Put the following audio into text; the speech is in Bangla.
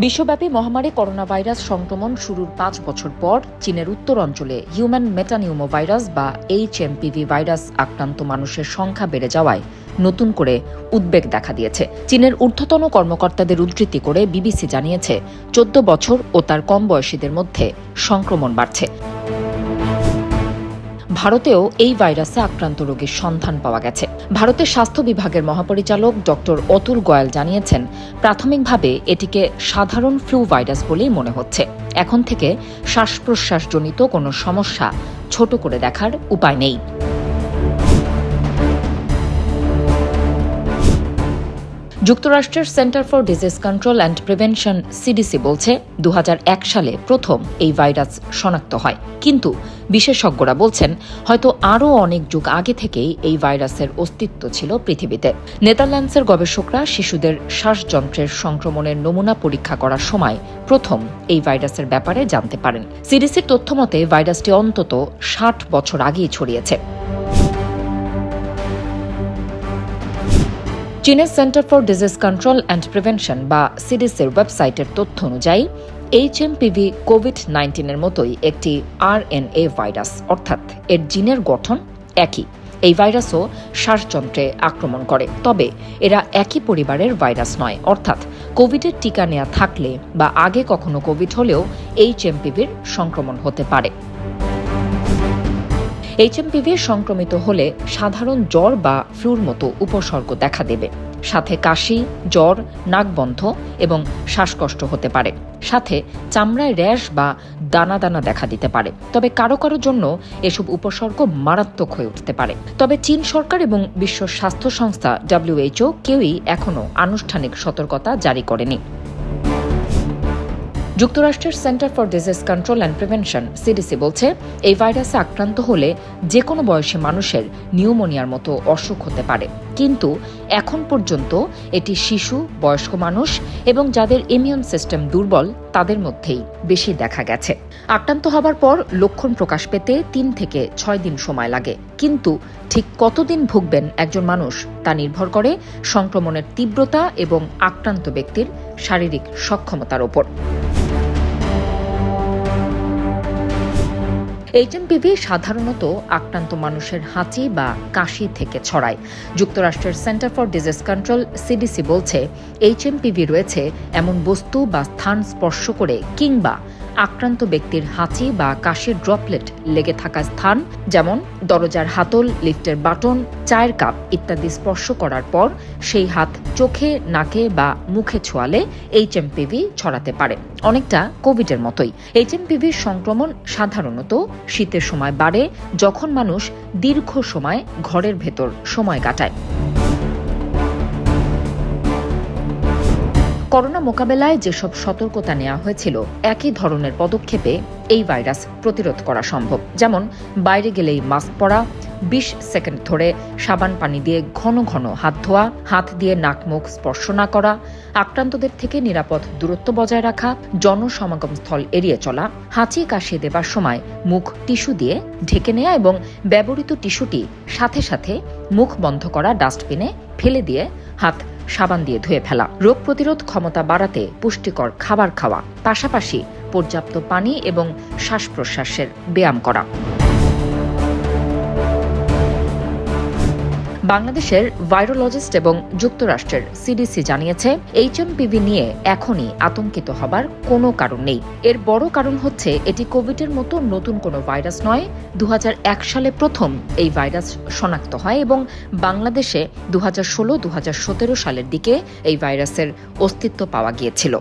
বিশ্বব্যাপী মহামারী করোনা ভাইরাস সংক্রমণ শুরুর ৫ বছর পর চীনের উত্তর অঞ্চলে হিউম্যান মেটানিউমো ভাইরাস বা HMPV ভাইরাস আক্রান্ত মানুষের সংখ্যা বেড়ে যাওয়ায় নতুন করে উদ্বেগ দেখা দিয়েছে। চীনের ঊর্ধ্বতন কর্মকর্তাদের উদ্ধৃতি করে বিবিসি জানিয়েছে ১৪ বছর ও তার কম বয়সীদের মধ্যে সংক্রমণ বাড়ছে। ভারতেও এই ভাইরাসে আক্রান্ত রোগীর সন্ধান পাওয়া গেছে। ভারতের স্বাস্থ্য বিভাগের মহাপরিচালক ডক্টর অতুল গোয়েল জানিয়েছেন, প্রাথমিকভাবে এটিকে সাধারণ ফ্লু ভাইরাস বলেই মনে হচ্ছে। এখন থেকে শ্বাস প্রশ্বাসজনিত কোনো সমস্যা ছোট করে দেখার উপায় নেই। যুক্তরাষ্ট্রের centre for disease control and prevention CDC বলছে ২০০১ সালে প্রথম এই ভাইরাস শনাক্ত হয়, কিন্তু বিশেষজ্ঞরা বলছেন হয়তো আরও অনেক যুগ আগে থেকেই এই ভাইরাসের অস্তিত্ব ছিল পৃথিবীতে। নেদারল্যান্ডসের গবেষকরা শিশুদের শ্বাসযন্ত্রের সংক্রমণের নমুনা পরীক্ষা করার সময় প্রথম এই ভাইরাসের ব্যাপারে জানতে পারেন। সিডিসির তথ্যমতে ভাইরাসটি অন্তত ৬০ বছর আগেই ছড়িয়েছে। চীনের centre for disease control and prevention বা সিডিসির ওয়েবসাইটের তথ্য অনুযায়ী HMPV কোভিড-১৯ মতোই একটি RNA ভাইরাস, অর্থাৎ এর জিনের গঠন একই। এই ভাইরাসও শ্বাসযন্ত্রে আক্রমণ করে, তবে এরা একই পরিবারের ভাইরাস নয়, অর্থাৎ কোভিডের টিকা নেওয়া থাকলে বা আগে কখনো কোভিড হলেও HMPVর সংক্রমণ হতে পারে। HMPV সংক্রমিত হলে সাধারণ জ্বর বা ফ্লুর মতো উপসর্গ দেখা দেবে, সাথে কাশি, জ্বর, নাক বন্ধ এবং শ্বাসকষ্ট হতে পারে, সাথে চামড়ায় র্যাশ বা দানা দানা দেখা দিতে পারে। তবে কারো কারো জন্য এসব উপসর্গ মারাত্মক হয়ে উঠতে পারে। তবে চীন সরকার এবং বিশ্ব স্বাস্থ্য সংস্থা WHO কেউই এখনও আনুষ্ঠানিক সতর্কতা জারি করেনি। যুক্তরাষ্ট্রের centre for disease control and prevention CDC বলছে, এই ভাইরাসে আক্রান্ত হলে যে কোনো বয়সী মানুষের নিউমোনিয়ার মতো অসুখ হতে পারে, কিন্তু এখন পর্যন্ত এটি শিশু, বয়স্ক মানুষ এবং যাদের ইমিউন সিস্টেম দুর্বল তাদের মধ্যেই বেশি দেখা গেছে। আক্রান্ত হবার পর লক্ষণ প্রকাশ পেতে ৩ থেকে ৬ দিন সময় লাগে, কিন্তু ঠিক কতদিন ভুগবেন একজন মানুষ তা নির্ভর করে সংক্রমণের তীব্রতা এবং আক্রান্ত ব্যক্তির শারীরিক সক্ষমতার ওপর। HMPV সাধারণত আক্রান্ত মানুষের হাঁচি বা কাশি থেকে ছড়ায়। যুক্তরাষ্ট্রের centre for disease control CDC বলছে, HMPV রয়েছে এমন বস্তু বা স্থান স্পর্শ করে কিংবা আক্রান্ত ব্যক্তির হাঁচি বা কাশির ড্রপলেট লেগে থাকা স্থান, যেমন দরজার হাতল, লিফটের বাটন, চায়ের কাপ ইত্যাদি স্পর্শ করার পর সেই হাত চোখে, নাকে বা মুখে ছোঁয়ালে HMPV ছড়াতে পারে, অনেকটা কোভিডের মতোই। HMPV সংক্রমণ সাধারণত শীতের সময় বাড়ে, যখন মানুষ দীর্ঘ সময় ঘরের ভেতর সময় কাটায়। করোনা মোকাবেলায় যেসব সতর্কতা নেওয়া হয়েছিল, একই ধরনের পদক্ষেপে এই ভাইরাস প্রতিরোধ করা সম্ভব। যেমন বাইরে গেলেই মাস্ক পরা, ২০ সেকেন্ড ধরে সাবান পানি দিয়ে ঘন ঘন হাত ধোয়া, হাত দিয়ে নাক মুখ স্পর্শ না করা, আক্রান্তদের থেকে নিরাপদ দূরত্ব বজায় রাখা, জনসমাগম স্থল এড়িয়ে চলা, হাঁচি কাশি দেবার সময় মুখ টিস্যু দিয়ে ঢেকে নেওয়া এবং ব্যবহৃত টিস্যুটি সাথে সাথে মুখ বন্ধ করা ডাস্টবিনে ফেলে দিয়ে হাত সাবান দিয়ে ধুয়ে ফেলা, রোগ প্রতিরোধ ক্ষমতা বাড়াতে পুষ্টিকর খাবার খাওয়া, পাশাপাশি পর্যাপ্ত পানি এবং শ্বাস প্রশ্বাসের ব্যায়াম করা। বাংলাদেশের ভাইরোলজিস্ট এবং যুক্তরাষ্ট্রের সিডিসি জানিয়েছে, HMPV নিয়ে এখনই আতঙ্কিত হবার কোনো কারণ নেই। এর বড় কারণ হচ্ছে এটি কোভিডের মতো নতুন কোনো ভাইরাস নয়। ২০০১ সালে প্রথম এই ভাইরাস শনাক্ত হয় এবং বাংলাদেশে ২০১৬-২০১৭ সালের দিকে এই ভাইরাসের অস্তিত্ব পাওয়া গিয়েছিল।